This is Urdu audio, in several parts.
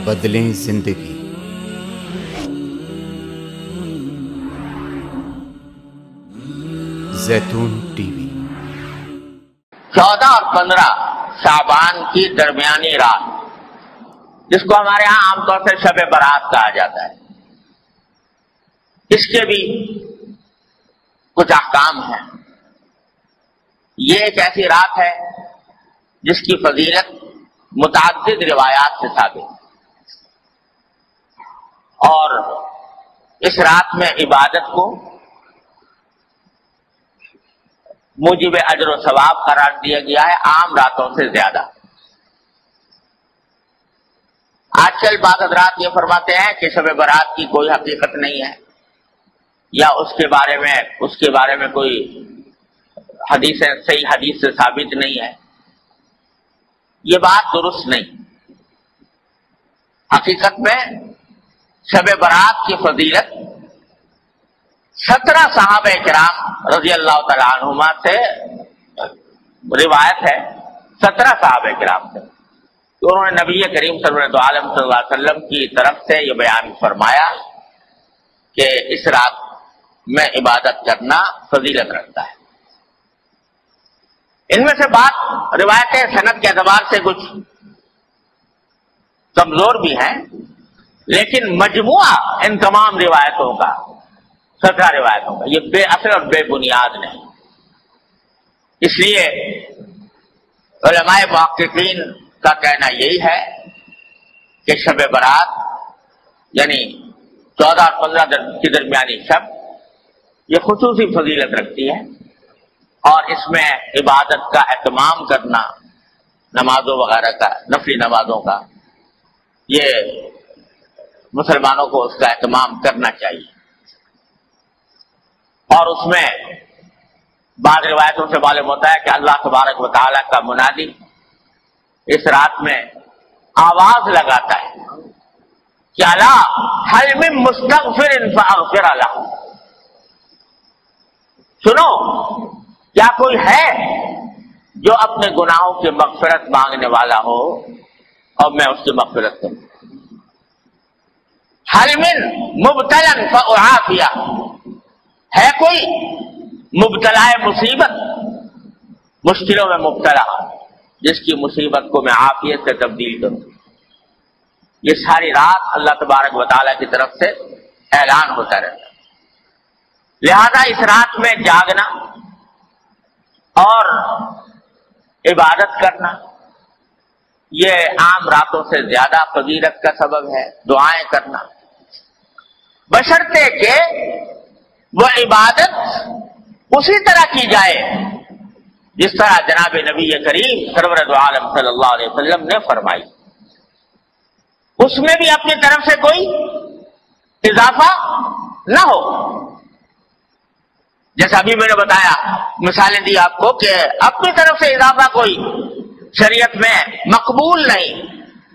بدلیں زندگی۔ زیتون ٹی وی۔ 14 اور 15 شعبان کی درمیانی رات، جس کو ہمارے ہاں عام طور سے شب برات کہا جاتا ہے، اس کے بھی کچھ احکام ہیں۔ یہ ایک ایسی رات ہے جس کی فضیلت متعدد روایات سے ثابت ہے، اور اس رات میں عبادت کو موجب اجر و ثواب قرار دیا گیا ہے عام راتوں سے زیادہ۔ آج کل بعض حضرات یہ فرماتے ہیں کہ شب برات کی کوئی حقیقت نہیں ہے، یا اس کے بارے میں کوئی صحیح حدیث سے ثابت نہیں ہے۔ یہ بات درست نہیں۔ حقیقت میں شب برات کی فضیلت 17 صحابہ کرام رضی اللہ تعالی عنہما سے روایت ہے، 17 صحابہ کرام سے، تو انہوں نے نبی کریم صلی اللہ علیہ وسلم کی طرف سے یہ بیان فرمایا کہ اس رات میں عبادت کرنا فضیلت رکھتا ہے۔ ان میں سے بات روایتیں سند کے اعتبار سے کچھ کمزور بھی ہیں، لیکن مجموعہ ان تمام روایتوں کا، 17 روایتوں کا، یہ بے اثر اور بے بنیاد نہیں۔ اس لیے علماء محققین کا کہنا یہی ہے کہ شب برات یعنی 14 اور 15 کی درمیانی شب یہ خصوصی فضیلت رکھتی ہے، اور اس میں عبادت کا اہتمام کرنا، نمازوں وغیرہ کا، نفلی نمازوں کا، یہ مسلمانوں کو اس کا اہتمام کرنا چاہیے۔ اور اس میں بعض روایتوں سے معلوم ہوتا ہے کہ اللہ تبارک و تعالیٰ کا منادی اس رات میں آواز لگاتا ہے کہ الا هل من مستغفر فاغفر له، سنو کیا کوئی ہے جو اپنے گناہوں کی مغفرت مانگنے والا ہو اور میں اس کی مغفرت کروں۔ هل من مبتلا فاعافیہ، ہے کوئی مبتلا مصیبت، مشکلوں میں مبتلا، جس کی مصیبت کو میں عافیت سے تبدیل کروں۔ یہ ساری رات اللہ تبارک و تعالیٰ کی طرف سے اعلان ہوتا رہتا ہے۔ لہذا اس رات میں جاگنا اور عبادت کرنا یہ عام راتوں سے زیادہ فضیلت کا سبب ہے۔ دعائیں کرنا، بشرطے کہ وہ عبادت اسی طرح کی جائے جس طرح جناب نبی کریم سرور دو عالم صلی اللہ علیہ وسلم نے فرمائی، اس میں بھی اپنی طرف سے کوئی اضافہ نہ ہو۔ جیسا ابھی میں نے بتایا، مثالیں دی آپ کو کہ اپنی طرف سے اضافہ کوئی شریعت میں مقبول نہیں۔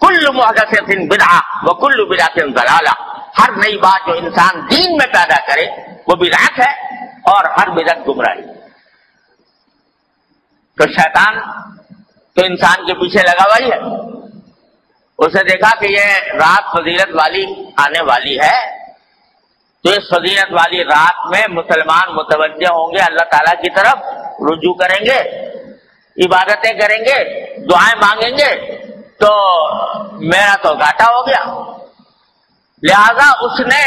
کل محدثۃ بدعہ وکل بدعۃ ضلالہ، ہر نئی بات جو انسان دین میں پیدا کرے وہ بدعت ہے، اور ہر بدعت گمراہی۔ تو شیطان تو انسان کے پیچھے لگا ہوا ہی ہے، اسے دیکھا کہ یہ رات فضیلت والی آنے والی ہے، تو اس فضیلت والی رات میں مسلمان متوجہ ہوں گے، اللہ تعالیٰ کی طرف رجوع کریں گے، عبادتیں کریں گے، دعائیں مانگیں گے، تو میرا تو گھاٹا ہو گیا۔ لہذا اس نے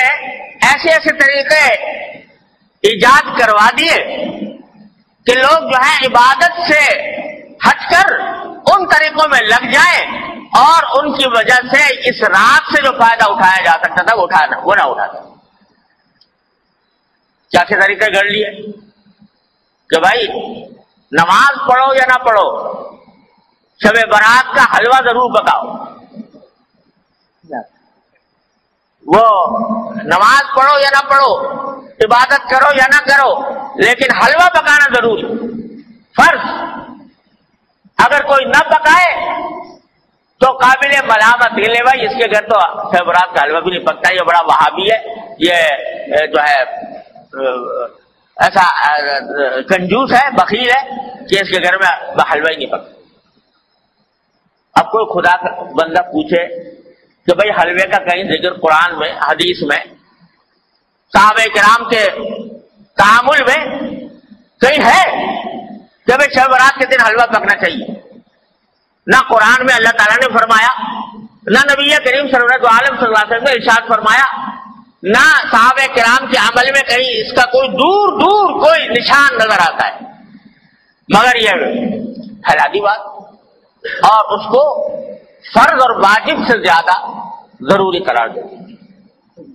ایسے ایسے طریقے ایجاد کروا دیے کہ لوگ جو ہے عبادت سے ہٹ کر ان طریقوں میں لگ جائیں، اور ان کی وجہ سے اس رات سے جو فائدہ اٹھایا جا سکتا تھا وہ نہ اٹھاتا۔ کیا کے طریقے گڑھ لیے کہ بھائی نماز پڑھو یا نہ پڑھو، شب برات کا حلوہ ضرور پکاؤ۔ وہ نماز پڑھو یا نہ پڑھو، عبادت کرو یا نہ کرو، لیکن حلوہ پکانا ضروری فرض۔ اگر کوئی نہ پکائے تو قابل ملامت، یہ لے بھائی اس کے گھر تو شب برات کا حلوہ بھی نہیں پکتا، یہ بڑا وہابی ہے، یہ جو ہے ایسا کنجوس ہے، بخیل ہے کہ اس کے گھر میں حلوہ ہی نہیں پکتا۔ اب کوئی خدا کا بندہ پوچھے کہ بھئی حلوے کا کہیں ذکر قرآن میں حدیث میں صحابہ کرام کے تعامل میں کہیں ہے کہ بھئی شب برات کے دن حلوہ پکنا چاہیے؟ نہ قرآن میں اللہ تعالیٰ نے فرمایا، نہ نبی کریم صلی اللہ علیہ وسلم نے ارشاد فرمایا، نہ صحابہ کرام کے عمل میں کہیں اس کا کوئی دور دور کوئی نشان نظر آتا ہے، مگر یہ پھیلا دی بات اور اس کو فرض اور واجب سے زیادہ ضروری قرار دے۔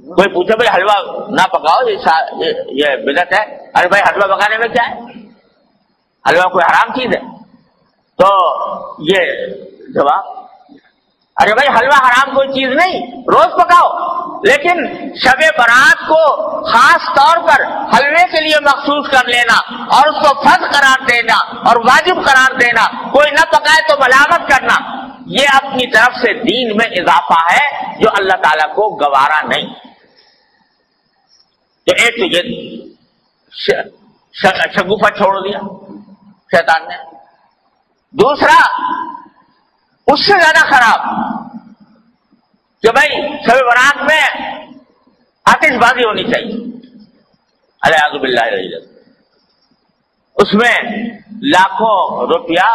کوئی پوچھے بھائی حلوہ نہ پکاؤ یہ بدعت ہے، ارے بھائی حلوہ پکانے میں کیا ہے؟ حلوہ کوئی حرام چیز ہے؟ تو یہ جواب، ارے بھائی حلوہ حرام کوئی چیز نہیں، روز پکاؤ، لیکن شب برات کو خاص طور پر حلوے کے لیے مخصوص کر لینا اور اس کو فرض قرار دینا اور واجب قرار دینا، کوئی نہ پکائے تو ملامت کرنا، یہ اپنی طرف سے دین میں اضافہ ہے جو اللہ تعالیٰ کو گوارا نہیں۔ تو ایک تو یہ شگوفہ چھوڑ دیا شیطان نے، دوسرا اس سے زیادہ خراب کہ بھائی شب برات میں آتش بازی ہونی چاہیے، الیاذ باللہ العظیم، اس میں لاکھوں روپیہ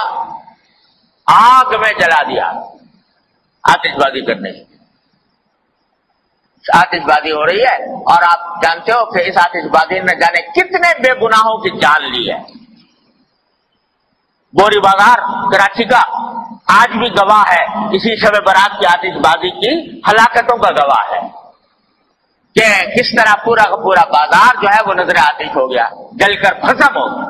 آگ میں جلا دیا آتش بازی کرنے کی۔ آتش بازی ہو رہی ہے اور آپ جانتے ہو کہ اس آتش بازی نے جانے کتنے بے گناہوں کی جان لی ہے۔ بوری بازار کراچی کا آج بھی گواہ ہے اسی شب برات کی آتش بازی کی ہلاکتوں کا گواہ ہے کہ کس طرح پورا کا پورا بازار جو ہے وہ نظر آتش ہو گیا، جل کر بھسم ہو گیا۔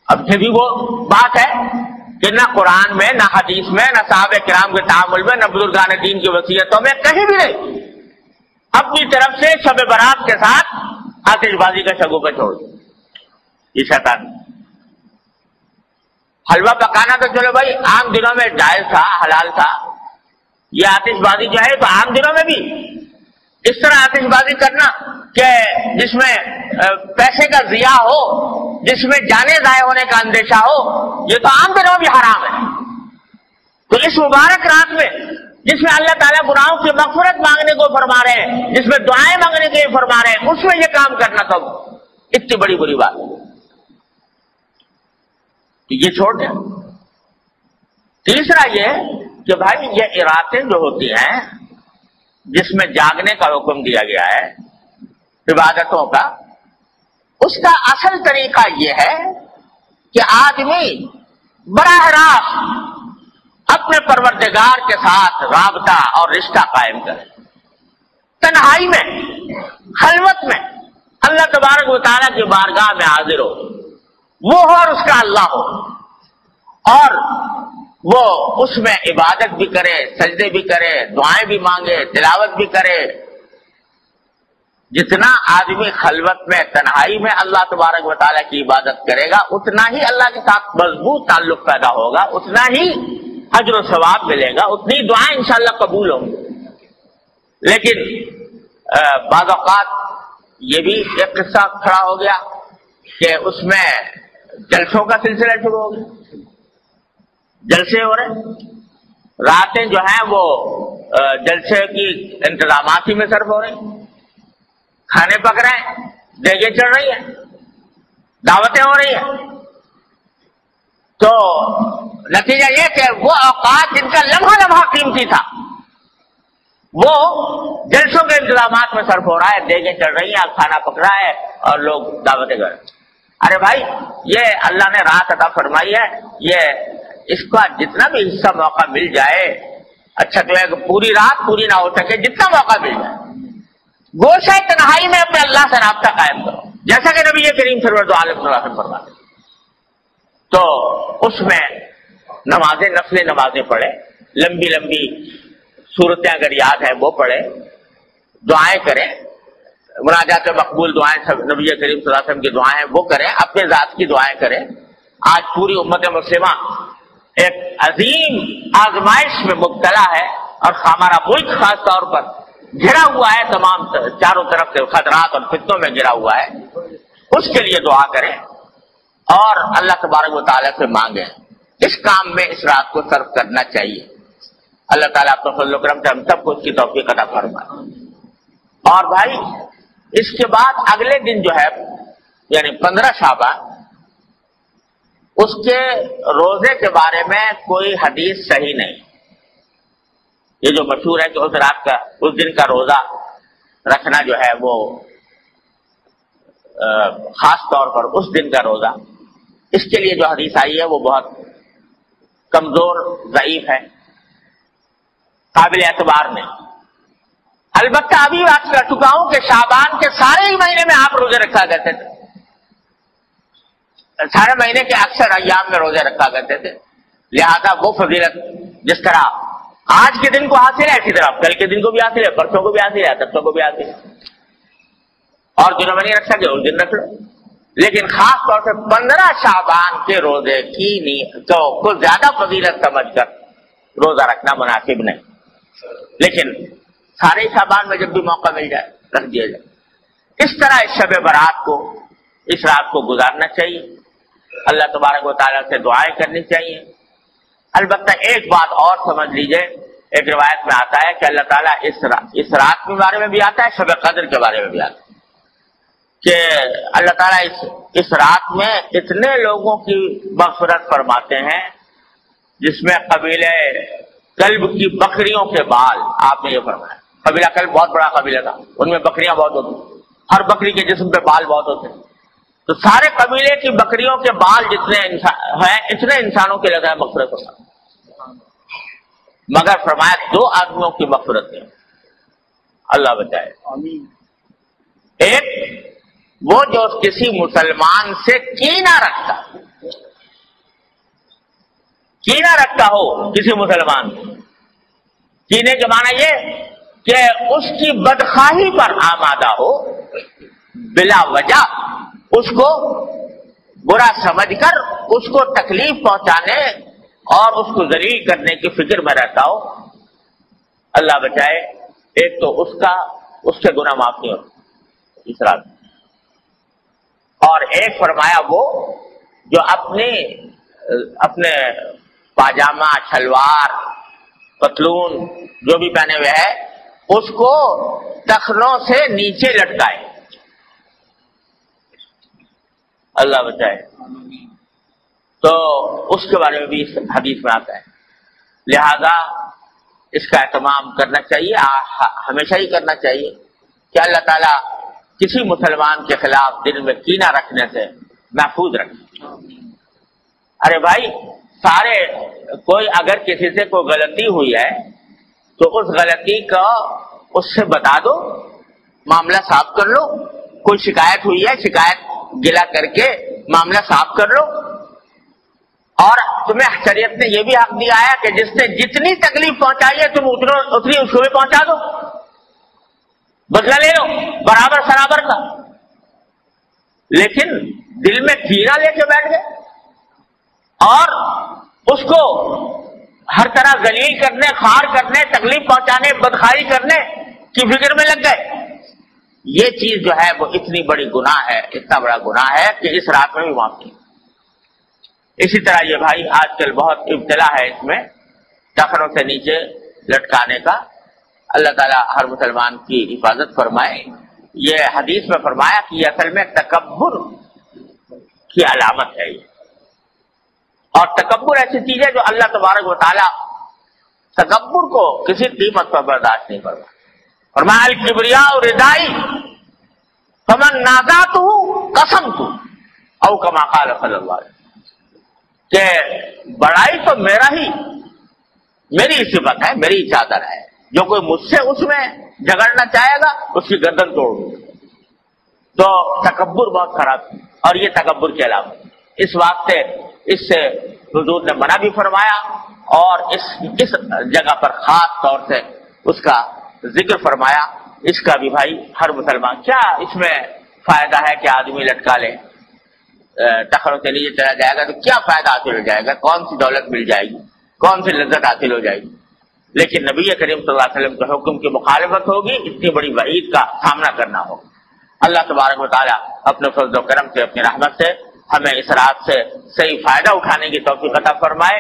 اب یہ بھی وہ بات ہے کہ نہ قرآن میں، نہ حدیث میں، نہ صحابہ کرام کے تعامل میں، نہ بزرگان دین کی وصیتوں میں کہیں بھی نہیں اپنی طرف سے شب برات کے ساتھ آتش بازی کا شگوفہ چھوڑ دیا یہ شیطان۔ حلوہ پکانا تو چلو بھائی عام دنوں میں جائز تھا، حلال تھا، یہ آتش بازی جو ہے تو عام دنوں میں بھی اس طرح آتش بازی کرنا کہ جس میں پیسے کا ضیاع ہو، جس میں جانے ضائع ہونے کا اندیشہ ہو، یہ تو عام دنوں بھی حرام ہے۔ تو اس مبارک رات میں جس میں اللہ تعالیٰ گناہوں کی مغفرت مانگنے کو فرما رہے ہیں، جس میں دعائیں مانگنے کے لیے فرما رہے ہیں، اس میں یہ کام کرنا تو اتنی بڑی بری بات ہے تو یہ چھوڑ دیں۔ تیسرا یہ کہ بھائی یہ راتیں جو ہوتی ہیں جس میں جاگنے کا حکم دیا گیا ہے عبادتوں کا، اس کا اصل طریقہ یہ ہے کہ آدمی براہ راست اپنے پروردگار کے ساتھ رابطہ اور رشتہ قائم کرے، تنہائی میں، خلوت میں اللہ تبارک و تعالیٰ کی بارگاہ میں حاضر ہو، وہ ہو اور اس کا اللہ ہو، اور وہ اس میں عبادت بھی کرے، سجدے بھی کرے، دعائیں بھی مانگے، تلاوت بھی کرے۔ جتنا آدمی خلوت میں، تنہائی میں اللہ تبارک و تعالیٰ کی عبادت کرے گا، اتنا ہی اللہ کے ساتھ مضبوط تعلق پیدا ہوگا، اتنا ہی اجر و ثواب ملے گا، اتنی دعائیں انشاءاللہ قبول ہوں گی۔ لیکن بعض اوقات یہ بھی ایک قصہ کھڑا ہو گیا کہ اس میں جلسوں کا سلسلہ شروع ہو گیا، جلسے ہو رہے، راتیں جو ہیں وہ جلسے کی انتظامات ہی میں صرف ہو رہی، کھانے پک رہے ہیں، دیگیں چڑھ رہی ہیں، دعوتیں ہو رہی ہیں۔ تو نتیجہ یہ کہ وہ اوقات جن کا لمحہ لمحہ قیمتی تھا وہ جلسوں کے انتظامات میں صرف ہو رہا ہے، دیگیں چڑھ رہی ہیں، کھانا پک رہا ہے اور لوگ دعوتیں کر رہے ہیں۔ ارے بھائی یہ اللہ نے رات عطا فرمائی ہے، یہ اس کا جتنا بھی حصہ موقع مل جائے، اچھا تو ہے کہ پوری رات پوری نہ ہو سکے، جتنا موقع مل جائے گوشہ تنہائی میں اپنے اللہ سے رابطہ قائم کرو، جیسا کہ نبی کریم صلی اللہ علیہ وسلم فرماتے۔ تو اس میں نمازیں، نفل نمازیں پڑھے، لمبی لمبی صورتیں اگر یاد ہے وہ پڑھے، دعائیں کریں، مناجات مقبول دعائیں، نبی کریم صلی اللہ علیہ وسلم کی دعائیں وہ کریں، اپنے ذات کی دعائیں کریں۔ آج پوری امت مسلمہ ایک عظیم آزمائش میں مبتلا ہے اور ہمارا ملک خاص طور پر گھرا ہوا ہے، تمام چاروں طرف سے خطرات اور فتنوں میں گھرا ہوا ہے۔ اس کے لیے دعا کریں اور اللہ تبارک و تعالیٰ سے مانگیں اس کام میں اس رات کو صرف کرنا چاہیے۔ اللہ تعالیٰ اپنے فضل و کرم سے ہم سب کو اس کی توفیق عطا فرمائے۔ اور بھائی اس کے بعد اگلے دن جو ہے یعنی 15 شعبان، اس کے روزے کے بارے میں کوئی حدیث صحیح نہیں۔ یہ جو مشہور ہے کہ اس رات کا اس دن کا روزہ رکھنا جو ہے وہ خاص طور پر اس دن کا روزہ، اس کے لیے جو حدیث آئی ہے وہ بہت کمزور ضعیف ہے، قابل اعتبار نہیں۔ البتہ ابھی بات کر چکا ہوں کہ شعبان کے سارے ہی مہینے میں آپ روزے رکھا کرتے تھے، سارے مہینے کے اکثر ایام میں روزے رکھا کرتے تھے، لہذا وہ فضیلت جس طرح آج کے دن کو حاصل ہے اسی طرح کل کے دن کو بھی حاصل ہے، پرسوں کو بھی حاصل ہے، ترسوں کو بھی حاصل ہے، اور جنہوں میں نہیں رکھ سکے اس دن رکھ لو۔ لیکن خاص طور سے 15 شعبان کے روزے کی تو کچھ زیادہ فضیلت سمجھ کر روزہ رکھنا مناسب نہیں، لیکن سارے شعبان میں جب بھی موقع مل جائے رکھ دیا جائے۔ اس طرح اس شب برات کو، اس رات کو گزارنا چاہیے، اللہ تبارک و تعالیٰ سے دعائیں کرنی چاہیے۔ البتہ ایک بات اور سمجھ لیجئے، ایک روایت میں آتا ہے کہ اللہ تعالیٰ اس رات کے بارے میں بھی آتا ہے، شب قدر کے بارے میں بھی آتا ہے کہ اللہ تعالیٰ اس رات میں اتنے لوگوں کی مغفرت فرماتے ہیں جس میں قبیلہ کلب کی بکریوں کے بال، آپ نے یہ فرمایا، قبیلہ کلب بہت بڑا قبیلہ تھا، ان میں بکریاں بہت ہوتی، ہر بکری کے جسم پہ بال بہت ہوتے، تو سارے قبیلے کی بکریوں کے بال جتنے ہیں اتنے انسانوں کے لگا مغفرت ہوتا، مگر فرمایا 2 آدمیوں کی مغفرت ہے، اللہ بچائے۔ ایک وہ جو کسی مسلمان سے کینہ رکھتا ہو، کسی مسلمان کینے کے معنی یہ کہ اس کی بدخواہی پر آمادہ ہو، بلا وجہ اس کو برا سمجھ کر اس کو تکلیف پہنچانے اور اس کو ذلیل کرنے کی فکر میں رہتا ہو، اللہ بچائے۔ ایک تو اس کے گناہ معاف نہیں ہوتے اس رات، اور ایک فرمایا وہ جو اپنے پاجامہ، شلوار، پتلون جو بھی پہنے ہوئے ہے اس کو ٹخنوں سے نیچے لٹکائے، اللہ بچائے، تو اس کے بارے میں بھی اس حدیث میں آتا ہے۔ لہذا اس کا اہتمام کرنا چاہیے، ہمیشہ ہی کرنا چاہیے کہ اللہ تعالیٰ کسی مسلمان کے خلاف دل میں کینہ رکھنے سے محفوظ رکھے۔ ارے بھائی کوئی اگر کسی سے کوئی غلطی ہوئی ہے تو اس غلطی کا اس سے بتا دو، معاملہ صاف کر لو، کوئی شکایت ہوئی ہے شکایت گلا کر کے معاملہ صاف کر لو، اور تمہیں شریعت نے یہ بھی حق دیا ہے کہ جس نے جتنی تکلیف پہنچائی ہے تم اتنی اس کو بھی پہنچا دو، بدلہ لے لو برابر سرابر کا۔ لیکن دل میں کینہ لے کے بیٹھ گئے اور اس کو ہر طرح ذلیل کرنے، خار کرنے، تکلیف پہنچانے، بدخواہی کرنے کی فکر میں لگ گئے، یہ چیز جو ہے وہ اتنی بڑی گناہ ہے، اتنا بڑا گناہ ہے کہ اس رات میں بھی معاف نہیں۔ اسی طرح یہ بھائی آج کل بہت ابتلا ہے اس میں ٹخنوں سے نیچے لٹکانے کا، اللہ تعالیٰ ہر مسلمان کی حفاظت فرمائے۔ یہ حدیث میں فرمایا کہ یہ اصل میں تکبر کی علامت ہے، اور تکبر ایسی چیز ہے جو اللہ تبارک و تعالیٰ تکبر کو کسی قیمت پر برداشت نہیں کرتا۔ فرمایا الکبریاء ردائی فمن نازعتہ قسمت، او کما قال صلی اللہ علیہ وسلم، کہ بڑائی تو میری صفت ہے، میری چادر ہے، جو کوئی مجھ سے اس میں جھگڑنا چاہے گا اس کی گردن توڑ دوں۔ تو تکبر بہت خراب ہے، اور یہ تکبر کے علاوہ اس واسطے اس سے حضور نے منع بھی فرمایا، اور اس جگہ پر خاص طور سے اس کا ذکر فرمایا۔ اس کا بھی بھائی ہر مسلمان، کیا اس میں فائدہ ہے کہ آدمی لٹکا لے، ٹخنوں سے نیچے چلا جائے گا تو کیا فائدہ حاصل ہو جائے گا، کون سی دولت مل جائے گی، کون سی لذت حاصل ہو جائے گی؟ لیکن نبی کریم صلی اللہ علیہ وسلم کے حکم کی مخالفت ہوگی، اتنی بڑی وعید کا سامنا کرنا ہوگا۔ اللہ تبارک و تعالیٰ اپنے فضل و کرم سے، اپنی رحمت سے ہمیں اس رات سے صحیح فائدہ اٹھانے کی توفیق عطا فرمائے،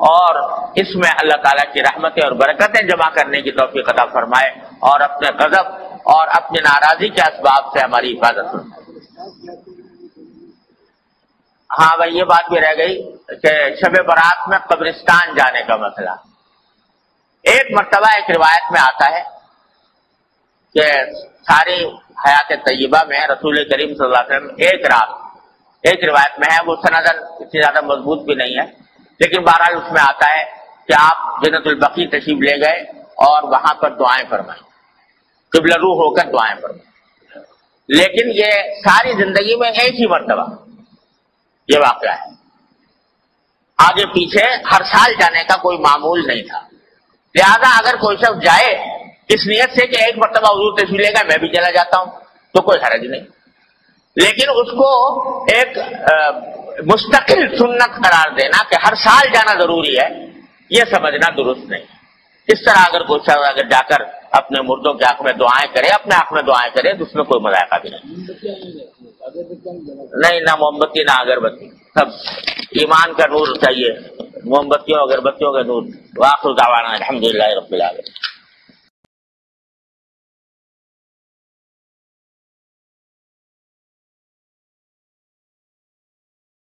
اور اس میں اللہ تعالیٰ کی رحمتیں اور برکتیں جمع کرنے کی توفیق عطا فرمائے، اور اپنے غضب اور اپنی ناراضی کے اسباب سے ہماری حفاظت فرمائے۔ ہاں بھائی، یہ بات بھی رہ گئی کہ شب برات میں قبرستان جانے کا مسئلہ۔ ایک مرتبہ ایک روایت میں آتا ہے کہ ساری حیات طیبہ میں رسول کریم صلی اللہ علیہ وسلم ایک رات، ایک روایت میں ہے، وہ سندن اتنی زیادہ مضبوط بھی نہیں ہے، لیکن بہرحال اس میں آتا ہے کہ آپ جنت البقیع تشریف لے گئے اور وہاں پر دعائیں فرمائیں، قبلہ رو ہو کر دعائیں فرمائیں۔ لیکن یہ ساری زندگی میں ایک ہی مرتبہ یہ واقعہ ہے، آگے پیچھے ہر سال جانے کا کوئی معمول نہیں تھا۔ لہذا اگر کوئی شخص جائے اس نیت سے کہ ایک مرتبہ حضور تشریف لے گا میں بھی چلا جاتا ہوں تو کوئی حرج نہیں، لیکن اس کو ایک مستقل سنت قرار دینا کہ ہر سال جانا ضروری ہے، یہ سمجھنا درست نہیں۔ اس طرح اگر کوئی شخص اگر جا کر اپنے مردوں کے حق میں دعائیں کرے، اپنے حق میں دعائیں کرے تو اس میں کوئی مذائقہ بھی نہیں، نہ موم بتی نہ اگربتی، سب ایمان کا نور چاہیے، موم بتیوں اگربتیوں کا نور۔ وآخر دعوانا الحمدللہ رب العالمین۔